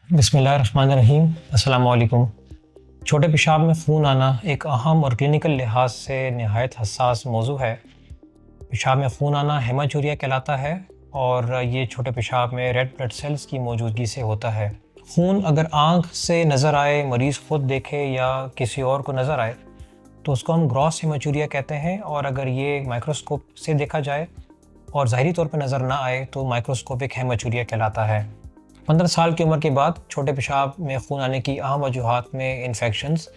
बिस्मिल्लाहिर्रहमानिर्रहीम। अस्सलामु अलैकुम। छोटे पेशाब में ख़ून आना एक अहम और क्लिनिकल लिहाज से नहायत हसास मौजू है। पेशाब में ख़ून आना हेमाचूरिया कहलाता है और ये छोटे पेशाब में रेड ब्लड सेल्स की मौजूदगी से होता है। खून अगर आँख से नज़र आए, मरीज़ ख़ुद देखे या किसी और को नज़र आए तो उसको हम ग्रॉस हेमाचूरिया कहते हैं, और अगर ये माइक्रोस्कोप से देखा जाए और ज़ाहिरी तौर पर नज़र ना आए तो माइक्रोस्कोपिक हेमाचूरिया कहलाता है। 15 साल की उम्र के बाद छोटे पेशाब में खून आने की अहम वजूहात में इन्फेक्शंस,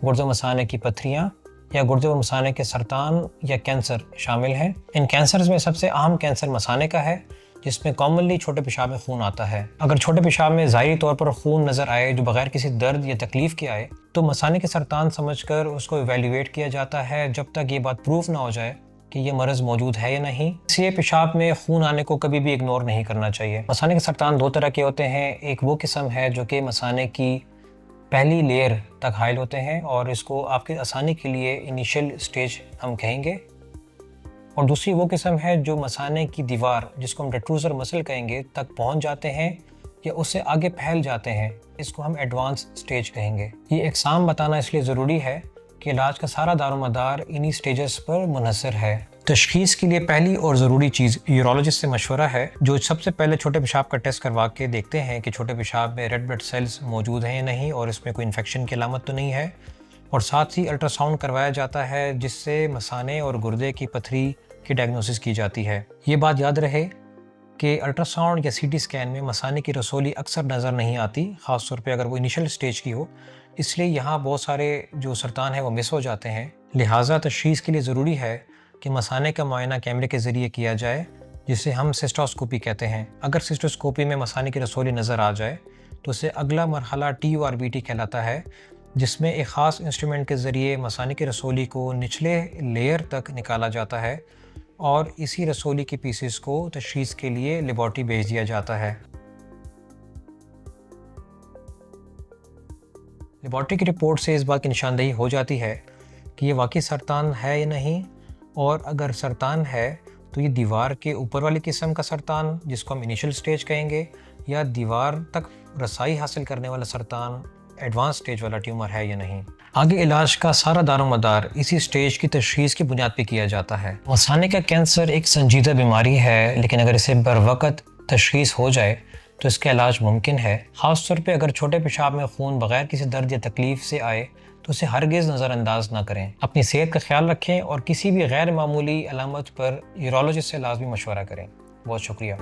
गुर्दे मसाने की पथरियाँ या गुर्दे व मसाने के सरतान या कैंसर शामिल हैं। इन कैंसर्स में सबसे अहम कैंसर मसाने का है, जिसमें कॉमनली छोटे पेशाब में खून आता है। अगर छोटे पेशाब में ज़ाहिरी तौर पर खून नज़र आए जो बगैर किसी दर्द या तकलीफ़ के आए तो मसाने के सरतान समझकर उसको इवेल्युएट किया जाता है, जब तक ये बात प्रूफ ना हो जाए कि ये मर्ज़ मौजूद है या नहीं। इसलिए पेशाब में खून आने को कभी भी इग्नोर नहीं करना चाहिए। मसाने के सरतान दो तरह के होते हैं। एक वो किस्म है जो कि मसाने की पहली लेयर तक हाइल होते हैं और इसको आपकी आसानी के लिए इनिशियल स्टेज हम कहेंगे, और दूसरी वो किस्म है जो मसाने की दीवार, जिसको हम रेट्रूसर मसल कहेंगे, तक पहुंच जाते हैं या उससे आगे फैल जाते हैं। इसको हम एडवांस स्टेज कहेंगे। ये इकसाम बताना इसलिए ज़रूरी है कि इलाज का सारा दारोमदार इन्हीं स्टेजेस पर मुनहसर है। तशखीस के लिए पहली और ज़रूरी चीज़ यूरोलॉजिस्ट से मशवरा है, जो सबसे पहले छोटे पेशाब का टेस्ट करवा के देखते हैं कि छोटे पेशाब में रेड ब्लड सेल्स मौजूद हैं या नहीं और इसमें कोई इन्फेक्शन की अलामत तो नहीं है। और साथ ही अल्ट्रासाउंड करवाया जाता है, जिससे मसाने और गुर्दे की पथरी की डायग्नोसिस की जाती है। ये बात याद रहे कि अल्ट्रासाउंड या सीटी स्कैन में मसाने की रसोली अक्सर नज़र नहीं आती, ख़ास तौर पे अगर वो इनिशियल स्टेज की हो। इसलिए यहाँ बहुत सारे जो सरतान है वो मिस हो जाते हैं। लिहाजा तशख़ीस के लिए ज़रूरी है कि मसाने का मुआयना कैमरे के ज़रिए किया जाए, जिसे हम सिस्टोस्कोपी कहते हैं। अगर सिस्टोस्कोपी में मसाने की रसोली नज़र आ जाए तो उसे अगला मरहला TURBT कहलाता है, जिसमें एक ख़ास इंस्ट्रूमेंट के ज़रिए मसाने की रसोली को निचले लेयर तक निकाला जाता है और इसी रसोली के पीसेस को तशख़ीस के लिए लेबॉर्ट्री भेज दिया जाता है। लेबॉर्ट्री की रिपोर्ट से इस बात की निशानदेही हो जाती है कि ये वाकई सरतान है या नहीं, और अगर सरतान है तो ये दीवार के ऊपर वाली किस्म का सरतान, जिसको हम इनिशियल स्टेज कहेंगे, या दीवार तक रसाई हासिल करने वाला सरतान, एडवांस स्टेज वाला ट्यूमर है या नहीं। आगे इलाज का सारा दारोमदार इसी स्टेज की तशख़ीस की बुनियाद पर किया जाता है। मसाने का कैंसर एक संजीदा बीमारी है, लेकिन अगर इसे बरवक़्त तशख़ीस हो जाए तो इसका इलाज मुमकिन है। ख़ास तौर पे अगर छोटे पेशाब में खून बगैर किसी दर्द या तकलीफ़ से आए तो उसे हरगिज़ नज़रअंदाज ना करें। अपनी सेहत का ख्याल रखें और किसी भी गैर मामूली अलामत पर यूरोलॉजिस्ट से लाज़मी मशवरा करें। बहुत शुक्रिया।